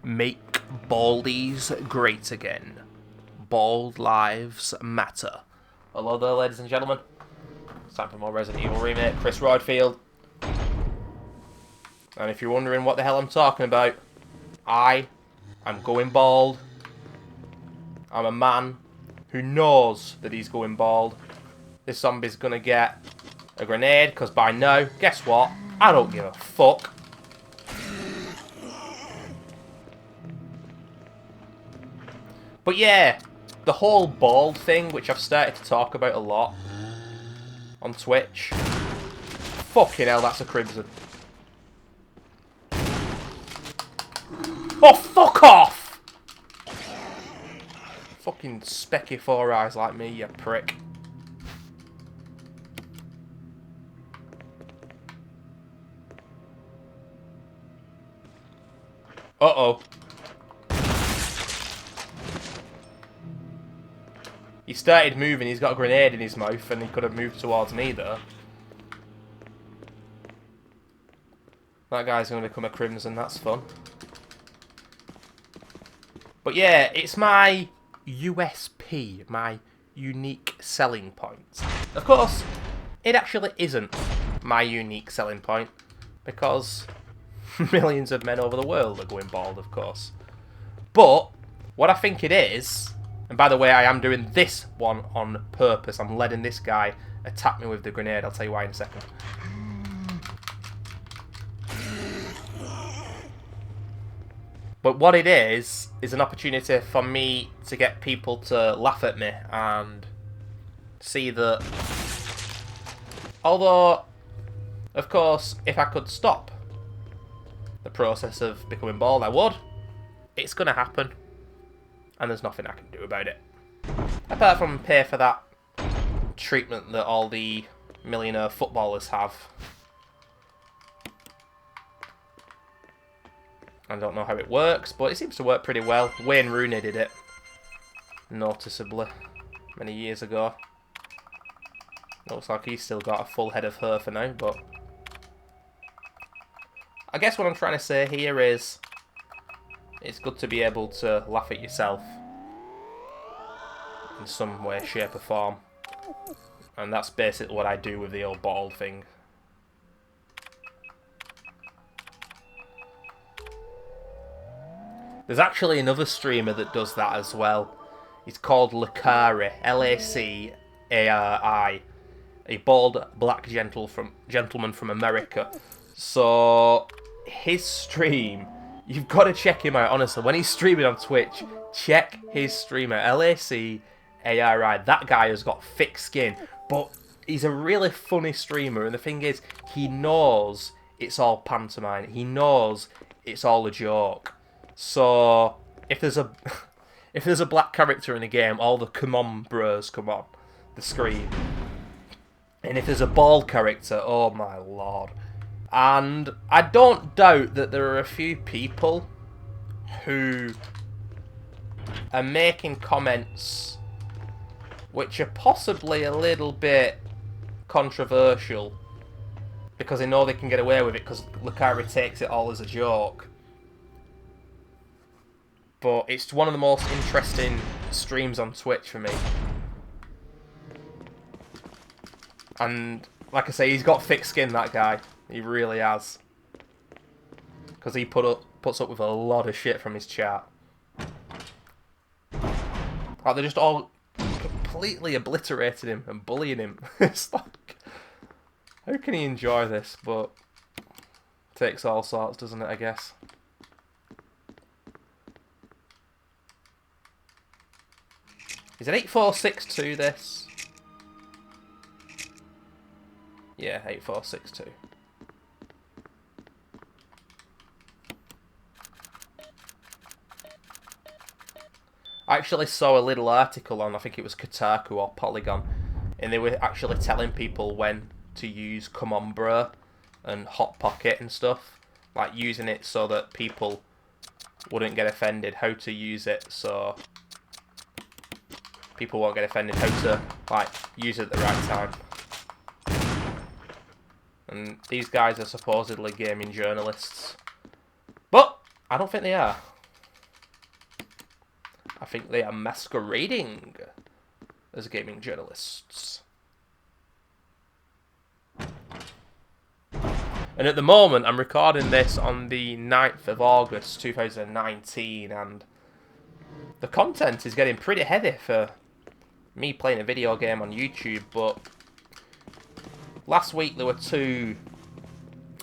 Make baldies great again. Bald lives matter. Hello there, ladies and gentlemen. It's time for more Resident Evil Remake. Chris Rodfield. And if you're wondering what the hell I'm talking about, I am going bald. I'm a man who knows that he's going bald. This zombie's gonna get a grenade, because by now, guess what? I don't give a fuck. But yeah, the whole bald thing, which I've started to talk about a lot on Twitch. Fucking hell, that's a crimson. Oh, fuck off! Fucking specky four eyes like me, you prick. Uh-oh. He started moving, he's got a grenade in his mouth, and he could have moved towards me there. That guy's going to become a crimson, that's fun. But yeah, it's my USP, my unique selling point. Of course, it actually isn't my unique selling point, because millions of men over the world are going bald, of course. But what I think it is, and by the way, I am doing this one on purpose. I'm letting this guy attack me with the grenade. I'll tell you why in a second. But what it is an opportunity for me to get people to laugh at me and see that, although, of course, if I could stop the process of becoming bald, I would. It's going to happen. And there's nothing I can do about it. Apart from pay for that treatment that all the millionaire footballers have. I don't know how it works, but it seems to work pretty well. Wayne Rooney did it. Noticeably. Many years ago. Looks like he's still got a full head of hair for now, but I guess what I'm trying to say here is it's good to be able to laugh at yourself in some way, shape or form. And that's basically what I do with the old bald thing. There's actually another streamer that does that as well. He's called Lacari, L-A-C-A-R-I. A bald black gentleman from America. So his stream, you've got to check him out, honestly. When he's streaming on Twitch, check his streamer, L-A-C-A-R-I. That guy has got thick skin, but he's a really funny streamer. And the thing is, he knows it's all pantomime. He knows it's all a joke. So if there's a if there's a black character in the game, all the come on bros come on the screen. And if there's a bald character, oh my lord. And I don't doubt that there are a few people who are making comments which are possibly a little bit controversial because they know they can get away with it because Lacari takes it all as a joke. But it's one of the most interesting streams on Twitch for me. And like I say, he's got thick skin, that guy. He really has. Because he puts up with a lot of shit from his chat. Like, they're just all completely obliterating him and bullying him. It's like, how can he enjoy this? But takes all sorts, doesn't it, I guess? Is it 8462 this? Yeah, 8462. I actually saw a little article on, I think it was Kotaku or Polygon, and they were actually telling people when to use Come On Bro and Hot Pocket and stuff. Like using it so that people wouldn't get offended, how to use it so people won't get offended, how to like use it at the right time. And these guys are supposedly gaming journalists. But I don't think they are. I think they are masquerading as gaming journalists. And at the moment, I'm recording this on the 9th of August 2019, and the content is getting pretty heavy for me playing a video game on YouTube, but last week there were 2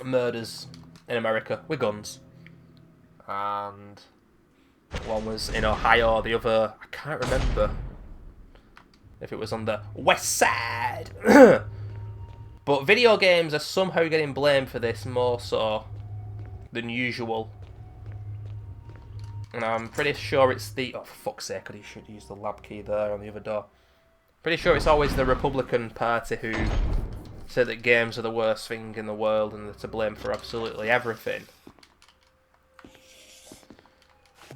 murders in America with guns. And one was in Ohio, the other, I can't remember if it was on the west side. But video games are somehow getting blamed for this more so than usual. And I'm pretty sure it's the... Oh, for fuck's sake, I should use the lab key there on the other door. Pretty sure it's always the Republican Party who say that games are the worst thing in the world and they're to blame for absolutely everything.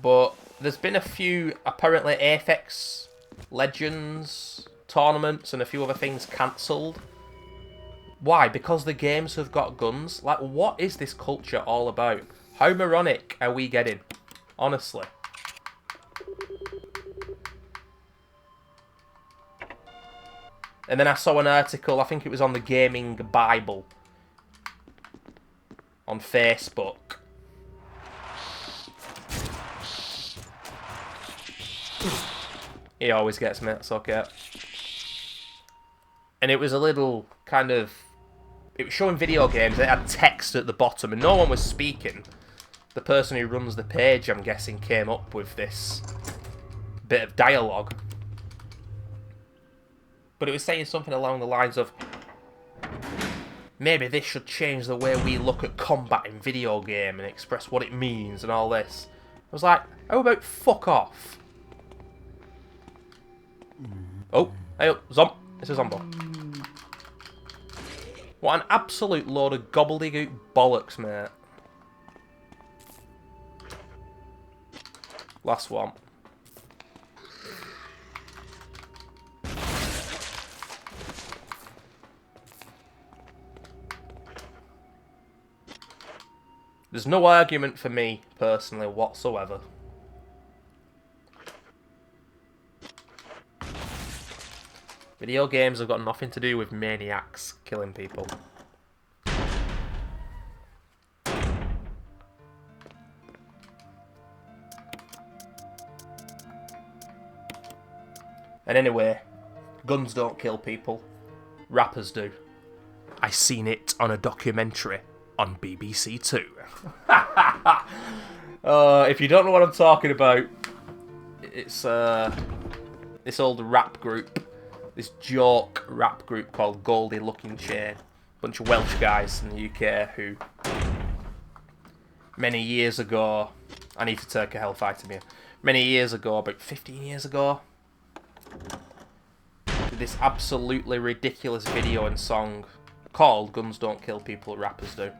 But there's been a few, apparently, Apex Legends tournaments and a few other things cancelled. Why? Because the games have got guns? Like, what is this culture all about? How moronic are we getting? Honestly. And then I saw an article, I think it was on the Gaming Bible, on Facebook. He always gets me, it's okay. And it was a little kind of... It was showing video games, it had text at the bottom, and no one was speaking. The person who runs the page, I'm guessing, came up with this bit of dialogue. But it was saying something along the lines of, maybe this should change the way we look at combat in video game and express what it means and all this. I was like, how about fuck off? Oh, hey, it's a zombie. What an absolute load of gobbledygook bollocks, mate. Last one. There's no argument for me, personally, whatsoever. Video games have got nothing to do with maniacs killing people. And anyway, guns don't kill people. Rappers do. I seen it on a documentary on BBC Two. If you don't know what I'm talking about, it's this old rap group. This joke rap group called Goldie Looking Chain. Bunch of Welsh guys in the UK who, many years ago, I need to take a hellfighter here. Many years ago, about 15 years ago, did this absolutely ridiculous video and song called Guns Don't Kill People, Rappers Do.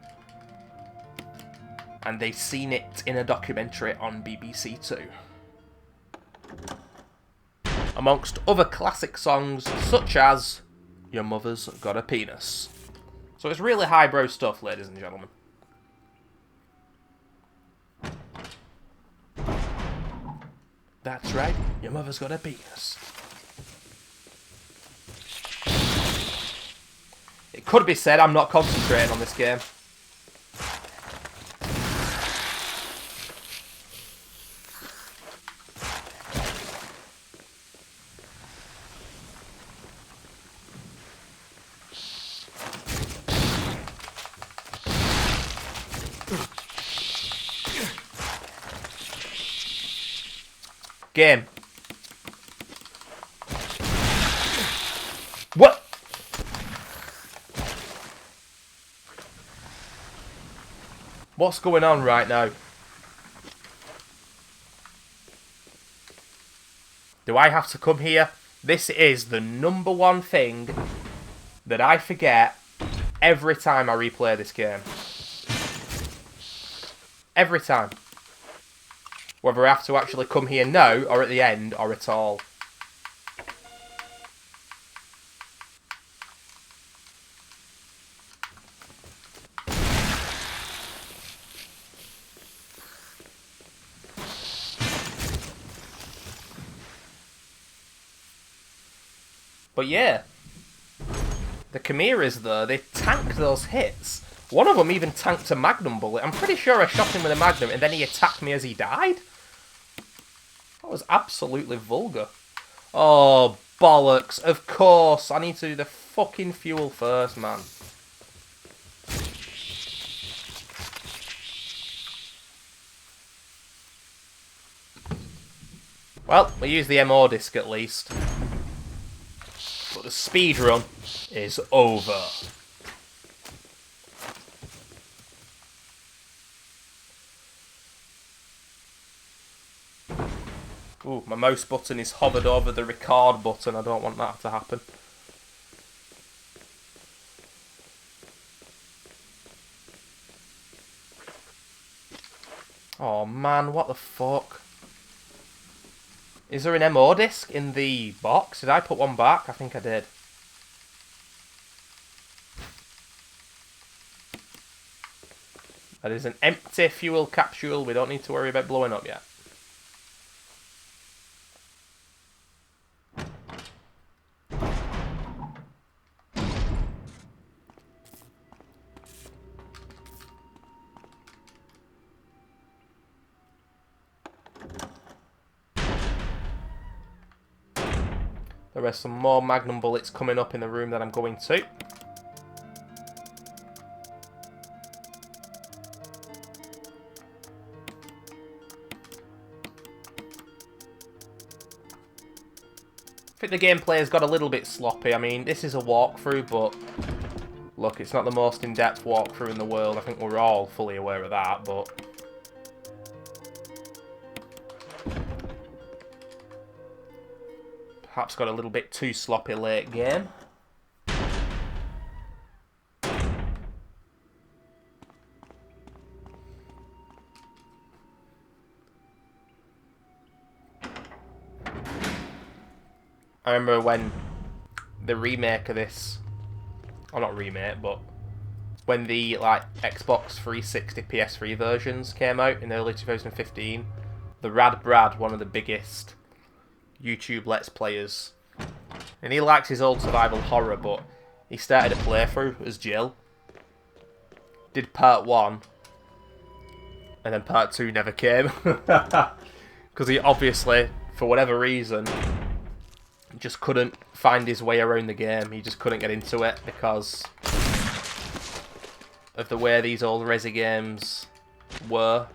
And they've seen it in a documentary on BBC Two. Amongst other classic songs, such as Your Mother's Got a Penis. So it's really highbrow stuff, ladies and gentlemen. That's right, your mother's got a penis. It could be said I'm not concentrating on this game. Game. What? What's going on right now? Do I have to come here? This is the #1 thing that I forget every time I replay this game. Every time. Whether I have to actually come here now, or at the end, or at all. But yeah, the Chimeras though, they tanked those hits. One of them even tanked a Magnum bullet. I'm pretty sure I shot him with a Magnum and then he attacked me as he died. That was absolutely vulgar. Oh, bollocks. Of course. I need to do the fucking fuel first, man. Well, we use the MO disc at least. But the speed run is over. Ooh, my mouse button is hovered over the record button. I don't want that to happen. Oh man, what the fuck? Is there an MO disc in the box? Did I put one back? I think I did. That is an empty fuel capsule. We don't need to worry about blowing up yet. There are some more Magnum bullets coming up in the room that I'm going to. I think the gameplay has got a little bit sloppy. I mean, this is a walkthrough, but look, it's not the most in-depth walkthrough in the world. I think we're all fully aware of that, but perhaps got a little bit too sloppy late game. I remember when the remake of this, or not remake, but when the like Xbox 360 PS3 versions came out in early 2015, the Rad Brad, one of the biggest YouTube Let's Players, and he likes his old survival horror, but he started a playthrough as Jill, did part 1, and then part 2 never came, because he obviously, for whatever reason, just couldn't find his way around the game. He just couldn't get into it because of the way these old Resi games are,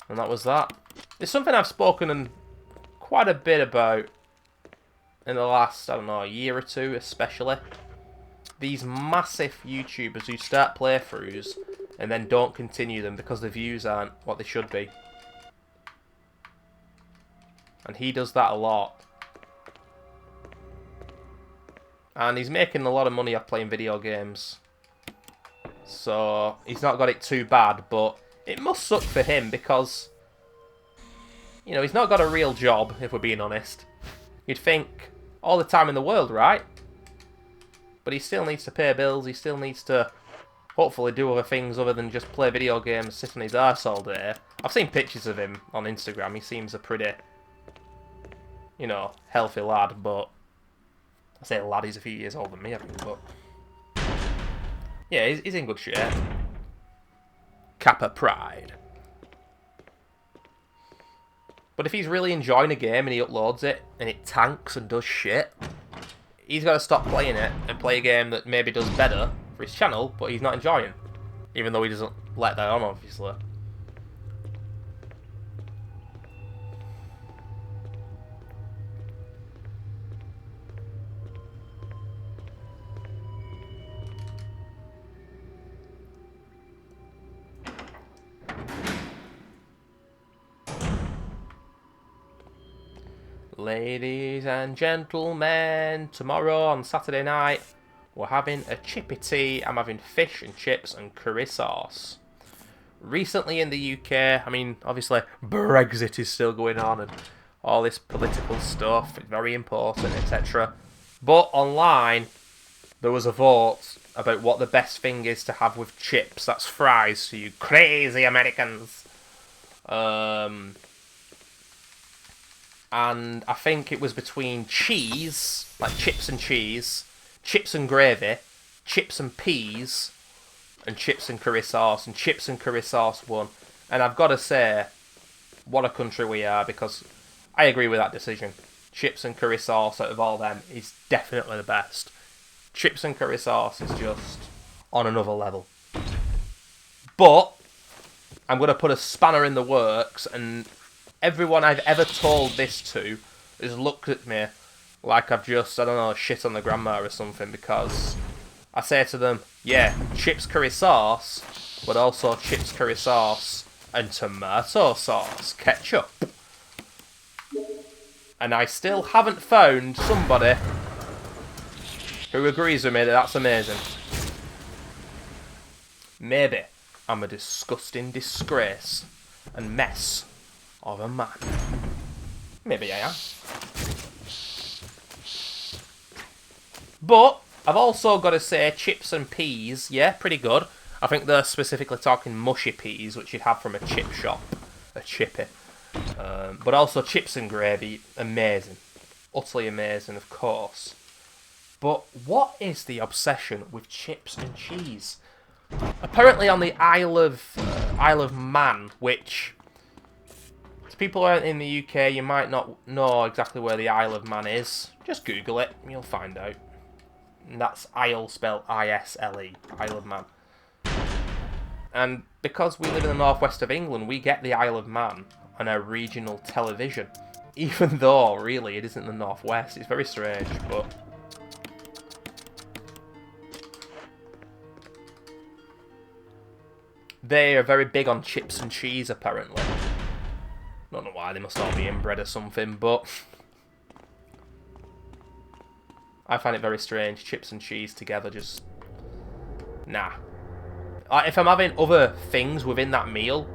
and that was that. It's something I've spoken quite a bit about in the last, I don't know, a year or two especially. These massive YouTubers who start playthroughs and then don't continue them because the views aren't what they should be. And he does that a lot. And he's making a lot of money off playing video games. So he's not got it too bad, but it must suck for him because, you know, he's not got a real job, if we're being honest. You'd think all the time in the world, right? But he still needs to pay bills, he still needs to hopefully do other things other than just play video games, sit on his arse all day. I've seen pictures of him on Instagram, he seems a pretty, you know, healthy lad, but I say lad, he's a few years older than me, I think, but yeah, he's in good shape. Kappa Pride. But if he's really enjoying a game and he uploads it and it tanks and does shit, he's got to stop playing it and play a game that maybe does better for his channel, but he's not enjoying. Even though he doesn't let that on, obviously. Ladies and gentlemen, tomorrow on Saturday night, we're having a chippy tea. I'm having fish and chips and curry sauce. Recently in the UK, I mean, obviously, Brexit is still going on and all this political stuff, it's very important, etc. But online, there was a vote about what the best thing is to have with chips. That's fries, to you crazy Americans. and I think it was between cheese, like chips and cheese, chips and gravy, chips and peas, and chips and curry sauce, and chips and curry sauce won. And I've got to say, what a country we are, because I agree with that decision. Chips and curry sauce out of all them is definitely the best. Chips and curry sauce is just on another level. But I'm going to put a spanner in the works, and everyone I've ever told this to has looked at me like I've just, I don't know, shit on the grandma or something, because I say to them, yeah, chips curry sauce, but also chips curry sauce and tomato sauce, ketchup. And I still haven't found somebody who agrees with me that that's amazing. Maybe I'm a disgusting disgrace and mess of a man. Maybe I am. But I've also got to say chips and peas, yeah, pretty good. I think they're specifically talking mushy peas, which you'd have from a chip shop, a chippy. But also chips and gravy, amazing. Utterly amazing, of course. But what is the obsession with chips and cheese? Apparently on the Isle of Man, which, to people who aren't in the UK, you might not know exactly where the Isle of Man is. Just Google it, and you'll find out. And that's Isle spelled I-S-L-E, Isle of Man. And because we live in the northwest of England, we get the Isle of Man on our regional television. Even though, really, it isn't the northwest. It's very strange, but... they are very big on chips and cheese, apparently. Don't know why, they must all be inbred or something, but... I find it very strange, chips and cheese together, just... nah. If I'm having other things within that meal,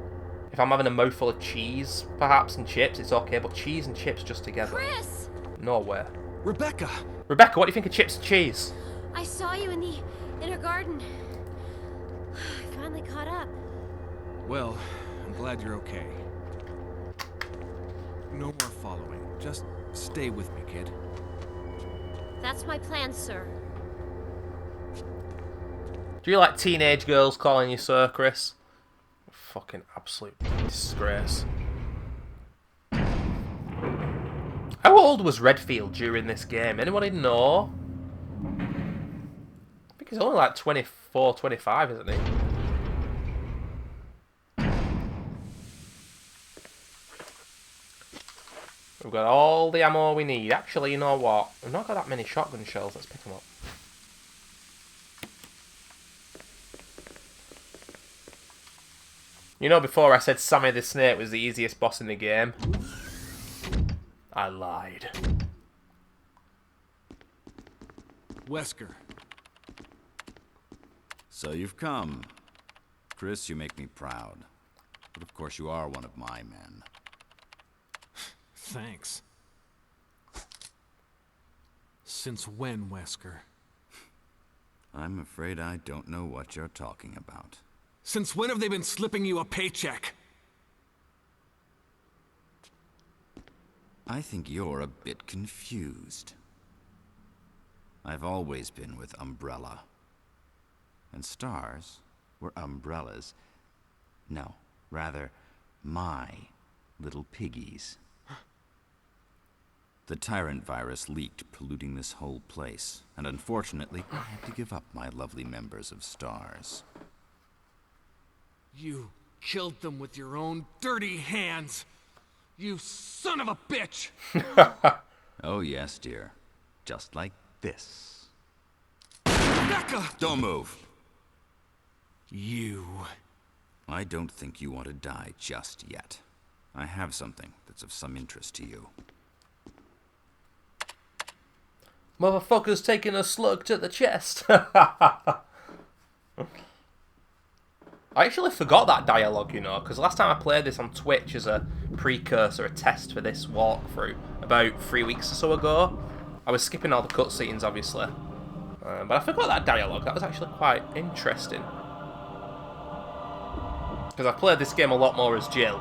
if I'm having a mouthful of cheese, perhaps, and chips, it's okay, but cheese and chips just together. Chris! Nowhere. Rebecca! Rebecca, what do you think of chips and cheese? I saw you in the inner garden. I finally caught up. Well, I'm glad you're okay. No more following. Just stay with me, kid. That's my plan, sir. Do you like teenage girls calling you sir, Chris? Fucking absolute disgrace. How old was Redfield during this game? Anybody know? I think he's only like 24, 25, isn't he? We've got all the ammo we need. Actually, you know what? We've not got that many shotgun shells. Let's pick them up. You know, before I said Sammy the Snake was the easiest boss in the game. I lied. Wesker. So you've come. Chris, you make me proud. But of course you are one of my men. Thanks. Since when, Wesker? I'm afraid I don't know what you're talking about. Since when have they been slipping you a paycheck? I think you're a bit confused. I've always been with Umbrella. And stars were Umbrella's. No, rather, my little piggies. The Tyrant virus leaked, polluting this whole place. And unfortunately, I had to give up my lovely members of Stars. You killed them with your own dirty hands! You son of a bitch! Oh yes, dear. Just like this. Rebecca! Don't move! You... I don't think you want to die just yet. I have something that's of some interest to you. Motherfucker's taking a slug to the chest. I actually forgot that dialogue, you know, because last time I played this on Twitch as a precursor, a test for this walkthrough, about 3 weeks or so ago, I was skipping all the cutscenes, obviously. But I forgot that dialogue. That was actually quite interesting. Because I've played this game a lot more as Jill.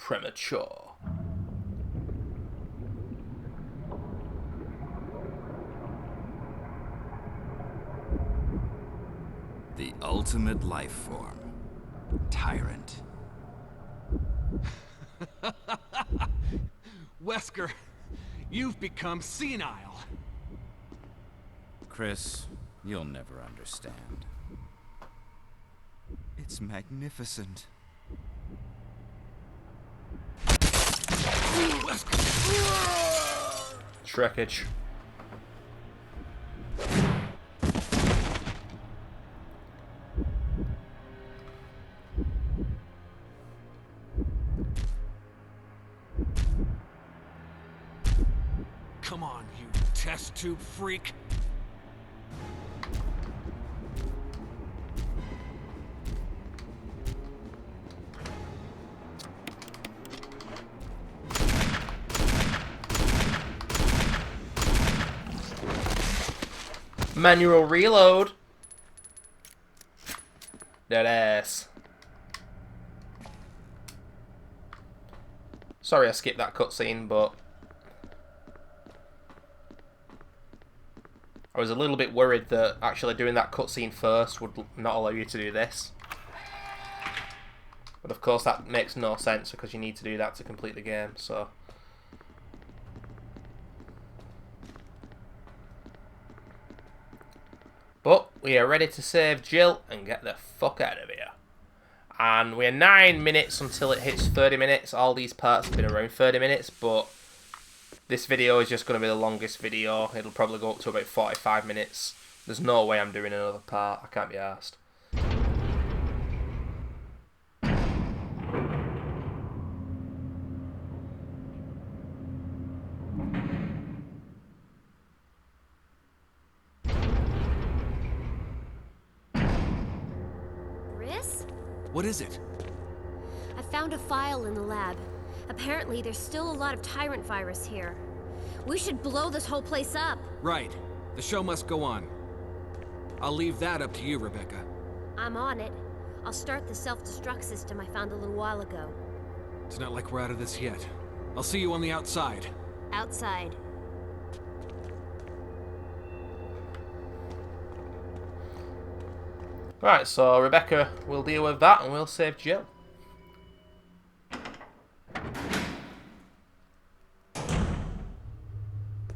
premature. The ultimate life form. Tyrant. Wesker, you've become senile. Chris, you'll never understand. It's magnificent. Shrekage. Come on, you test tube freak. Manual reload. Dead ass. Sorry I skipped that cutscene, but I was a little bit worried that actually doing that cutscene first would not allow you to do this. But of course that makes no sense because you need to do that to complete the game, so... But we are ready to save Jill and get the fuck out of here. And we're 9 minutes until it hits 30 minutes. All these parts have been around 30 minutes, but this video is just going to be the longest video. It'll probably go up to about 45 minutes. There's no way I'm doing another part. I can't be arsed. Chris? What is it? I found a file in the lab. Apparently, there's still a lot of Tyrant virus here. We should blow this whole place up. Right. The show must go on. I'll leave that up to you, Rebecca. I'm on it. I'll start the self-destruct system I found a little while ago. It's not like we're out of this yet. I'll see you on the outside. Outside. Right, so Rebecca will deal with that and we'll save Jill.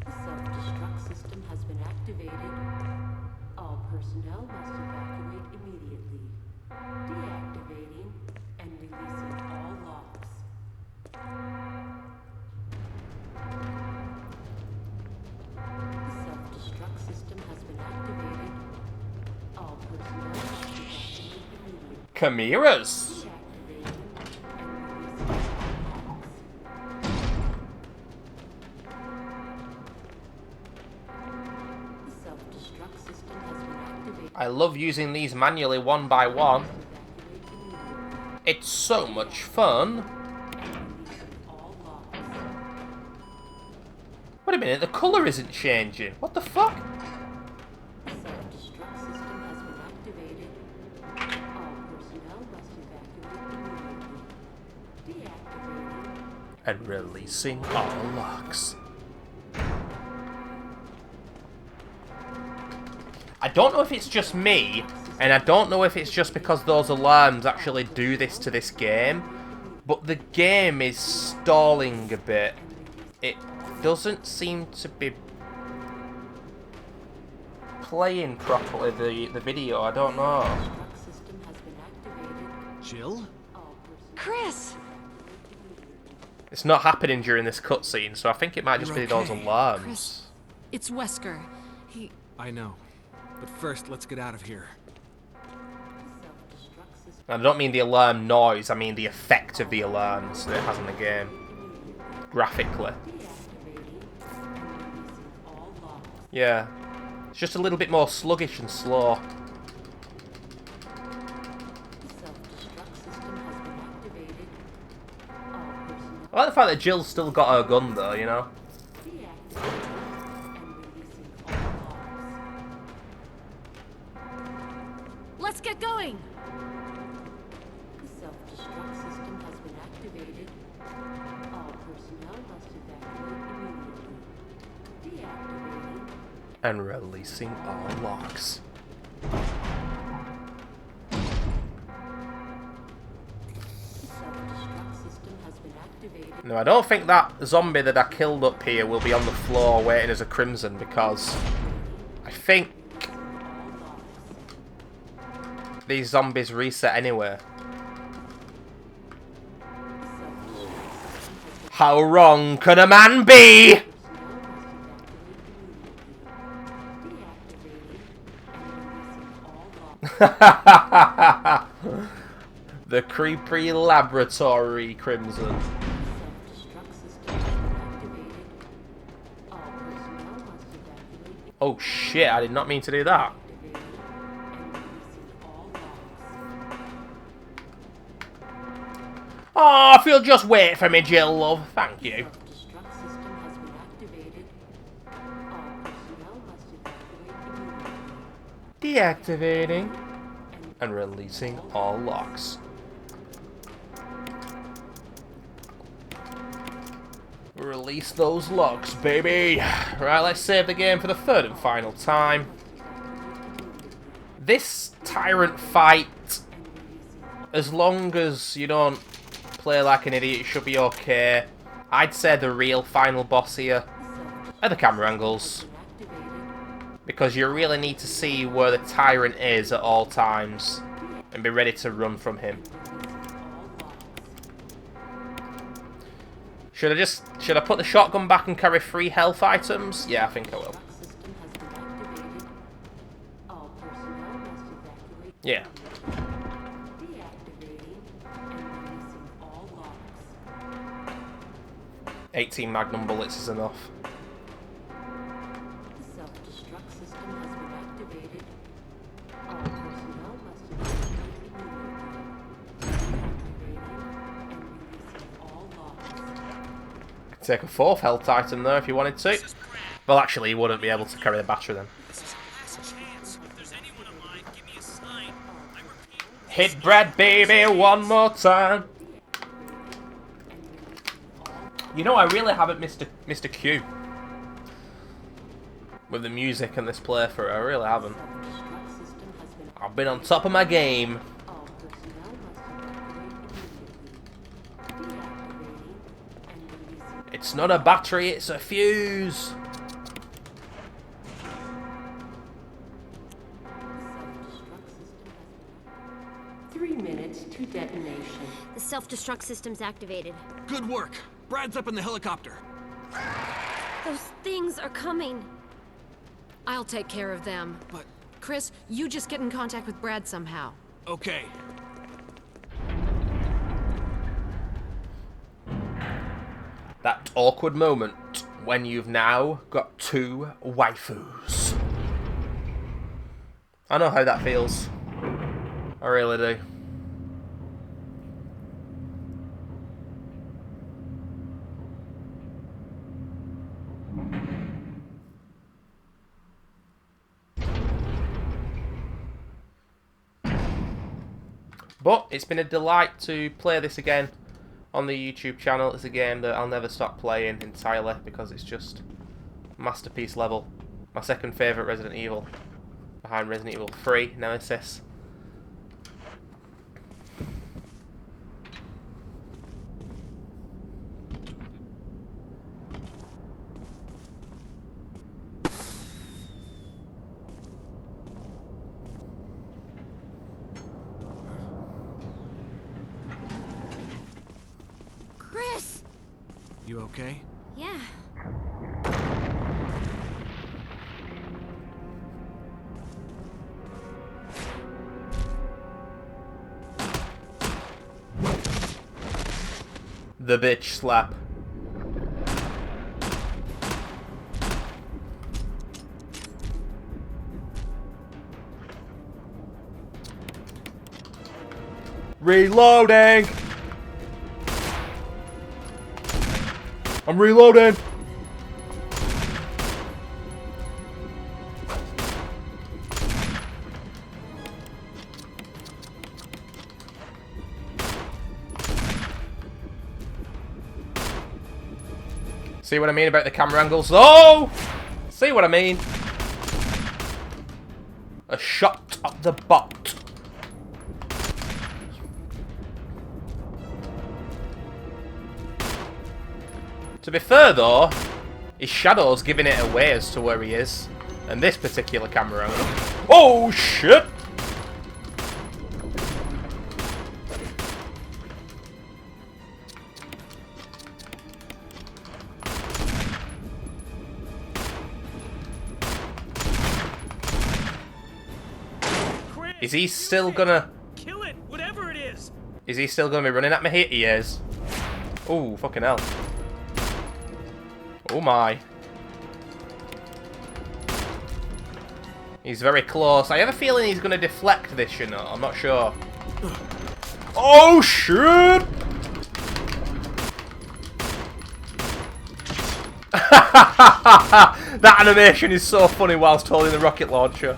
The self-destruct system has been activated. All personnel must evacuate immediately. Deactivating and releasing all locks. The self-destruct system has been activated. All personnel must evacuate immediately. Chimera's. Deactivating and releasing all locks. The self-destruct system has been activated. I love using these manually one by one. Evacuate immediately. It's so much fun. Releasing all locks. Wait a minute, the colour isn't changing. What the fuck? The self-destruct system has been activated. All personnel must evacuate immediately. Deactivating. And releasing all locks. I don't know if it's just me, and I don't know if it's just because those alarms actually do this to this game, but the game is stalling a bit. It doesn't seem to be playing properly, the video, I don't know. Destruct system has been activated. Jill? All personnel. Chris! It's not happening during this cutscene, so I think it might just You're be those okay. alarms. Chris, it's Wesker. I know. But first, let's get out of here. The self-destruct system And I don't mean the alarm noise, I mean the effect of the alarms that it has in the game. Graphically. deactivating and releasing all locks. Yeah. It's just a little bit more sluggish and slow. The self-destruct system has been activated. All personnel I like the fact that Jill's still got her gun though, you know? deactivating and releasing all locks. Let's get going! The self-destruct system has been activated. All personnel must evacuate immediately. Deactivating. And releasing all locks. Self-destruct system has been activated. No, I don't think that zombie that I killed up here will be on the floor waiting as a crimson, because I think these zombies reset anyway. How wrong can a man be? The creepy laboratory crimson. Self-destruct system has been activated. All personnel must evacuate. Oh shit, I did not mean to do that. Activating and releasing all locks. Oh, if you'll just wait for me, Jill, love. Thank you. Self-destruct system has been activated. All personnel must evacuate immediately. Deactivating and releasing all locks. Release those locks, baby. Right, let's save the game for the third and final time. This Tyrant fight, as long as you don't play like an idiot, it should be okay. I'd say the real final boss here are the camera angles, because you really need to see where the Tyrant is at all times and be ready to run from him. Should I put the shotgun back and carry 3 health items? Yeah, I think I will. System has been activated. All personnel must evacuate. Yeah. Deactivating and releasing all locks. 18 magnum bullets is enough. The self-destruct system has been activated. All personnel must evacuate immediately. Deactivating and releasing all locks. Take a 4th health item there if you wanted to. Well, actually, you wouldn't be able to carry the battery then. Hit Brad, baby, one more time. You know, I really haven't missed a cue with the music in this playthrough. I really haven't. Self-destruct system has been I've been on top of my game. all personnel must evacuate immediately. Deactivating and releasing. It's not a battery, it's a fuse. Self-destruct system has been 3 minutes to detonation. The self-destruct system's activated. Good work. Brad's up in the helicopter. Those things are coming. I'll take care of them. But, Chris, you just get in contact with Brad somehow. okay. That awkward moment when you've now got 2 waifus. I know how that feels. I really do. But it's been a delight to play this again on the YouTube channel. It's a game that I'll never stop playing entirely because it's just masterpiece level. My second favourite Resident Evil, behind Resident Evil 3, Nemesis. Chris! You okay? Yeah. The bitch slap. Reloading! I'm reloading! See what I mean about the camera angles? Oh! See what I mean? A shot at the bot. To be fair though, his shadow's giving it away as to where he is. And this particular camera angle. Oh shit! Is he still gonna... Kill it, whatever it is. Is he still gonna be running at me? He is. Oh, fucking hell. Oh my. He's very close. I have a feeling he's gonna deflect this, you know. I'm not sure. Oh shit! That animation is so funny whilst holding the rocket launcher.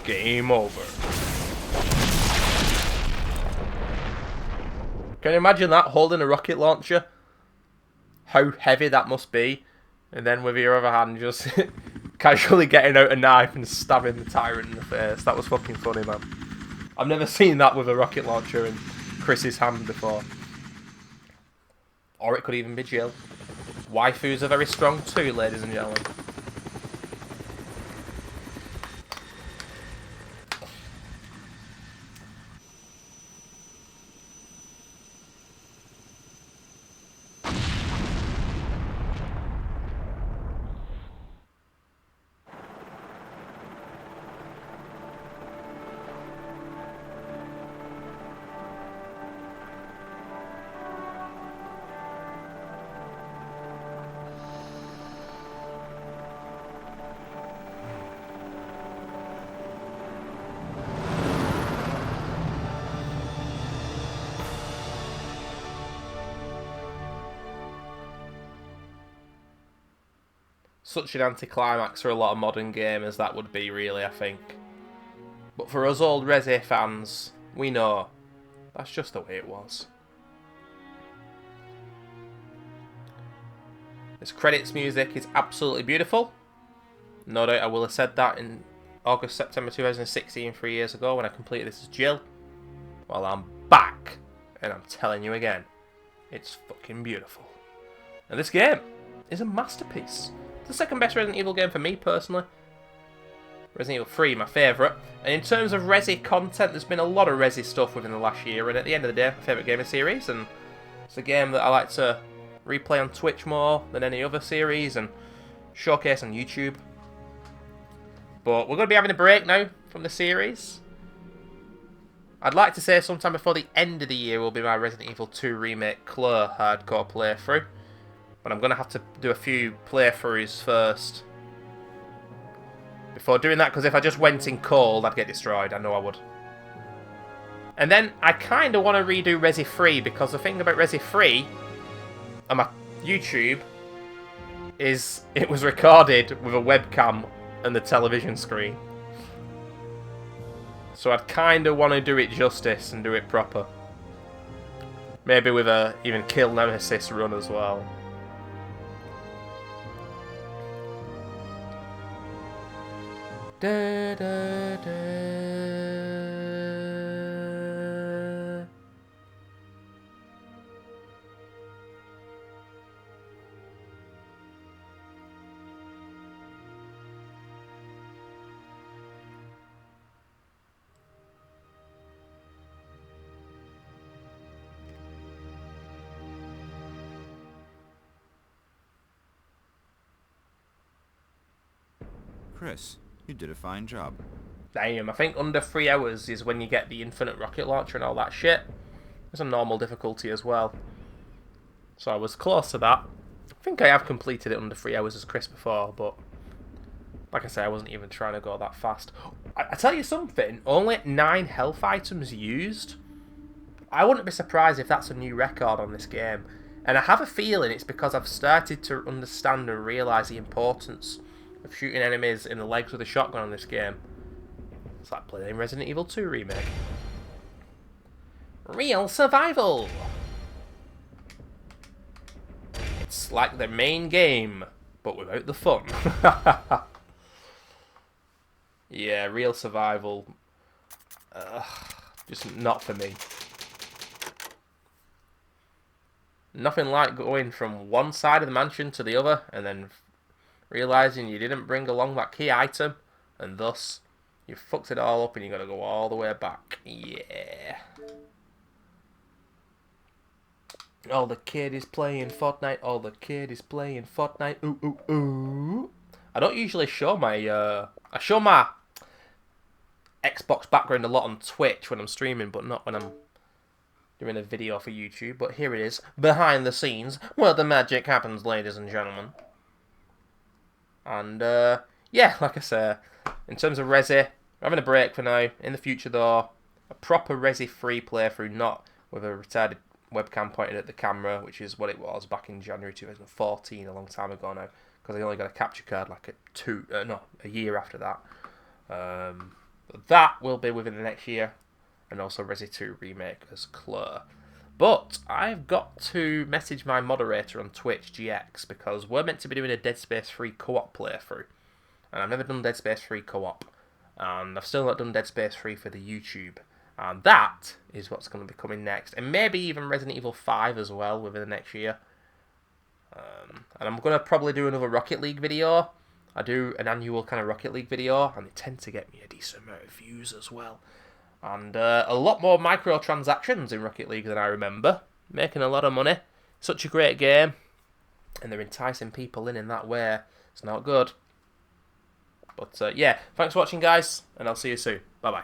Game over. Can you imagine that, holding a rocket launcher? How heavy that must be. And then with your other hand just casually getting out a knife and stabbing the Tyrant in the face. That was fucking funny, man. I've never seen that with a rocket launcher in Chris's hand before. Or it could even be Jill. Waifus are very strong too, ladies and gentlemen. Such an anticlimax for a lot of modern gamers that would be, really, I think. But for us old Resi fans, we know that's just the way it was. This credits music is absolutely beautiful. No doubt I will have said that in August, September 2016, 3 years ago, when I completed this as Jill. Well, I'm back, and I'm telling you again, it's fucking beautiful. And this game is a masterpiece. It's the second best Resident Evil game for me, personally. Resident Evil 3, my favourite. And in terms of Resi content, there's been a lot of Resi stuff within the last year, and at the end of the day, my favourite game of series, and it's a game that I like to replay on Twitch more than any other series, and showcase on YouTube. But we're going to be having a break now from the series. I'd like to say sometime before the end of the year will be my Resident Evil 2 Remake Claw hardcore playthrough. But I'm going to have to do a few playthroughs first before doing that, because if I just went in cold, I'd get destroyed. I know I would. And then I kind of want to redo Resi 3, because the thing about Resi 3 on my YouTube is it was recorded with a webcam and the television screen. So I'd kind of want to do it justice and do it proper. Maybe with a even kill Nemesis run as well. Da, da, da. Chris, you did a fine job. Damn, I think under 3 hours is when you get the infinite rocket launcher and all that shit. There's a normal difficulty as well. So I was close to that. I think I have completed it under 3 hours as Chris before, but like I say, I wasn't even trying to go that fast. I tell you something, only 9 health items used. I wouldn't be surprised if that's a new record on this game. And I have a feeling it's because I've started to understand and realise the importance of shooting enemies in the legs with a shotgun on this game. It's like playing Resident Evil 2 Remake. Real survival! It's It's like the main game, but without the fun. Yeah, real survival. Just not for me. Nothing like going from one side of the mansion to the other and then realising you didn't bring along that key item, and thus you fucked it all up and you got to go all the way back. Yeah. Oh, the kid is playing Fortnite. Oh, the kid is playing Fortnite. Ooh, ooh, ooh. I don't usually show my, I show my Xbox background a lot on Twitch when I'm streaming, but not when I'm doing a video for YouTube. But here it is, behind the scenes, where the magic happens, ladies and gentlemen. And, yeah, like I say, in terms of Resi, we're having a break for now. In the future, though, a proper Resi-free playthrough, not with a retarded webcam pointed at the camera, which is what it was back in January 2014, a long time ago now, because I only got a capture card like a year after that. That will be within the next year, and also Resi 2 Remake as Claire. But I've got to message my moderator on Twitch, GX, because we're meant to be doing a Dead Space 3 co-op playthrough, and I've never done Dead Space 3 co-op, and I've still not done Dead Space 3 for the YouTube. And that is what's going to be coming next. And maybe even Resident Evil 5 as well within the next year. And I'm going to probably do another Rocket League video. I do an annual kind of Rocket League video, and they tend to get me a decent amount of views as well. And a lot more microtransactions in Rocket League than I remember. Making a lot of money. Such a great game. And they're enticing people in that way. It's not good. But yeah, thanks for watching, guys. And I'll see you soon. Bye-bye.